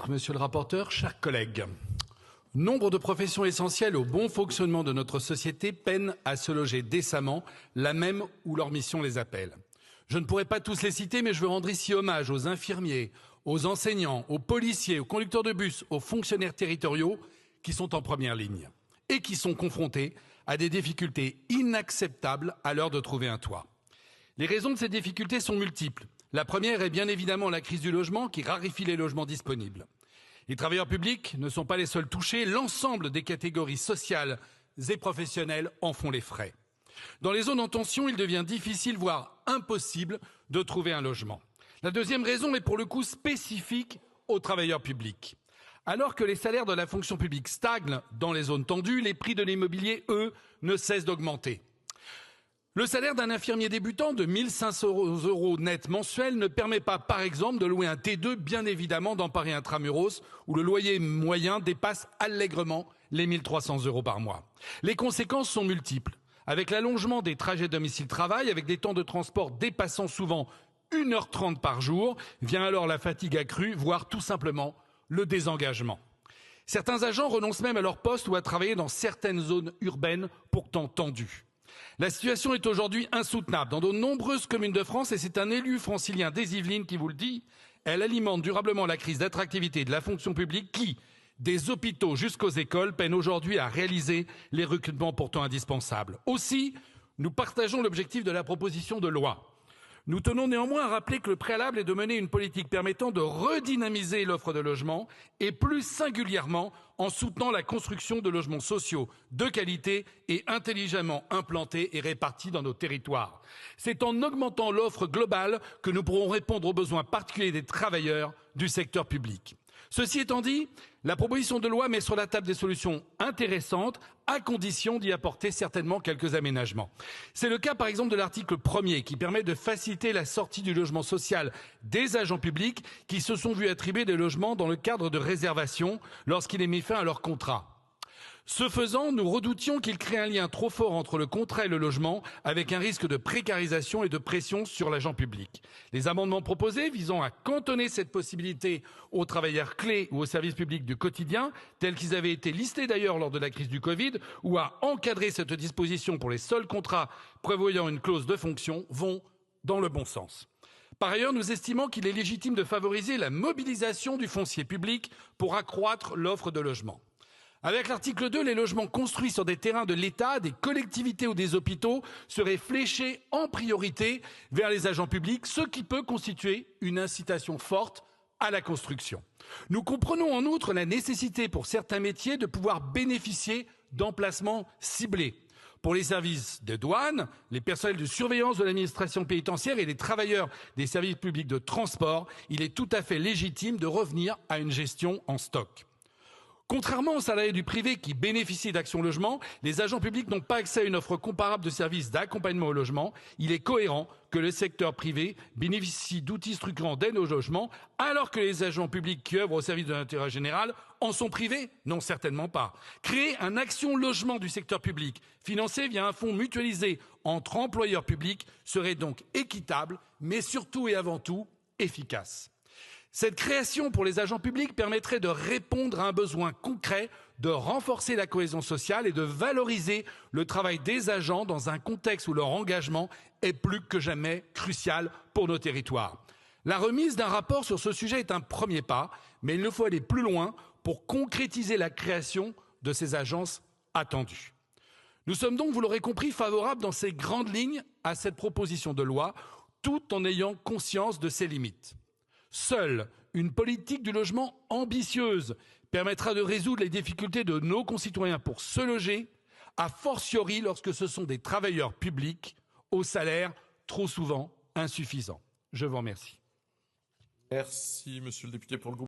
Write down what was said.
Monsieur le rapporteur, chers collègues, nombre de professions essentielles au bon fonctionnement de notre société peinent à se loger décemment, là même où leur mission les appelle. Je ne pourrais pas tous les citer, mais je veux rendre ici hommage aux infirmiers, aux enseignants, aux policiers, aux conducteurs de bus, aux fonctionnaires territoriaux qui sont en première ligne et qui sont confrontés à des difficultés inacceptables à l'heure de trouver un toit. Les raisons de ces difficultés sont multiples. La première est bien évidemment la crise du logement qui raréfie les logements disponibles. Les travailleurs publics ne sont pas les seuls touchés, l'ensemble des catégories sociales et professionnelles en font les frais. Dans les zones en tension, il devient difficile, voire impossible, de trouver un logement. La deuxième raison est pour le coup spécifique aux travailleurs publics. Alors que les salaires de la fonction publique stagnent dans les zones tendues, les prix de l'immobilier, eux, ne cessent d'augmenter. Le salaire d'un infirmier débutant de 1 500 € net mensuels ne permet pas, par exemple, de louer un T2, bien évidemment, dans Paris Intramuros, où le loyer moyen dépasse allègrement les 1 300 € par mois. Les conséquences sont multiples. Avec l'allongement des trajets domicile-travail, avec des temps de transport dépassant souvent 1h30 par jour, vient alors la fatigue accrue, voire tout simplement le désengagement. Certains agents renoncent même à leur poste ou à travailler dans certaines zones urbaines pourtant tendues. La situation est aujourd'hui insoutenable dans de nombreuses communes de France et c'est un élu francilien des Yvelines qui vous le dit. Elle alimente durablement la crise d'attractivité de la fonction publique qui, des hôpitaux jusqu'aux écoles, peine aujourd'hui à réaliser les recrutements pourtant indispensables. Aussi, nous partageons l'objectif de la proposition de loi. Nous tenons néanmoins à rappeler que le préalable est de mener une politique permettant de redynamiser l'offre de logement et plus singulièrement en soutenant la construction de logements sociaux de qualité et intelligemment implantés et répartis dans nos territoires. C'est en augmentant l'offre globale que nous pourrons répondre aux besoins particuliers des travailleurs du secteur public. Ceci étant dit, la proposition de loi met sur la table des solutions intéressantes à condition d'y apporter certainement quelques aménagements. C'est le cas par exemple de l'article 1er qui permet de faciliter la sortie du logement social des agents publics qui se sont vus attribuer des logements dans le cadre de réservation lorsqu'il est mis fin à leur contrat. Ce faisant, nous redoutions qu'il crée un lien trop fort entre le contrat et le logement, avec un risque de précarisation et de pression sur l'agent public. Les amendements proposés visant à cantonner cette possibilité aux travailleurs clés ou aux services publics du quotidien, tels qu'ils avaient été listés d'ailleurs lors de la crise du Covid, ou à encadrer cette disposition pour les seuls contrats prévoyant une clause de fonction, vont dans le bon sens. Par ailleurs, nous estimons qu'il est légitime de favoriser la mobilisation du foncier public pour accroître l'offre de logements. Avec l'article 2, les logements construits sur des terrains de l'État, des collectivités ou des hôpitaux seraient fléchés en priorité vers les agents publics, ce qui peut constituer une incitation forte à la construction. Nous comprenons en outre la nécessité pour certains métiers de pouvoir bénéficier d'emplacements ciblés. Pour les services de douane, les personnels de surveillance de l'administration pénitentiaire et les travailleurs des services publics de transport, il est tout à fait légitime de revenir à une gestion en stock. Contrairement aux salariés du privé qui bénéficient d'Action Logement, les agents publics n'ont pas accès à une offre comparable de services d'accompagnement au logement. Il est cohérent que le secteur privé bénéficie d'outils structurants d'aide au logement, alors que les agents publics qui œuvrent au service de l'intérêt général en sont privés? Non, certainement pas. Créer un Action Logement du secteur public, financé via un fonds mutualisé entre employeurs publics, serait donc équitable, mais surtout et avant tout efficace. Cette création pour les agents publics permettrait de répondre à un besoin concret, de renforcer la cohésion sociale et de valoriser le travail des agents dans un contexte où leur engagement est plus que jamais crucial pour nos territoires. La remise d'un rapport sur ce sujet est un premier pas, mais il nous faut aller plus loin pour concrétiser la création de ces agences attendues. Nous sommes donc, vous l'aurez compris, favorables dans ces grandes lignes à cette proposition de loi, tout en ayant conscience de ses limites. Seule une politique du logement ambitieuse permettra de résoudre les difficultés de nos concitoyens pour se loger, a fortiori lorsque ce sont des travailleurs publics aux salaires trop souvent insuffisants. Je vous remercie. Merci, monsieur le député, pour le groupe.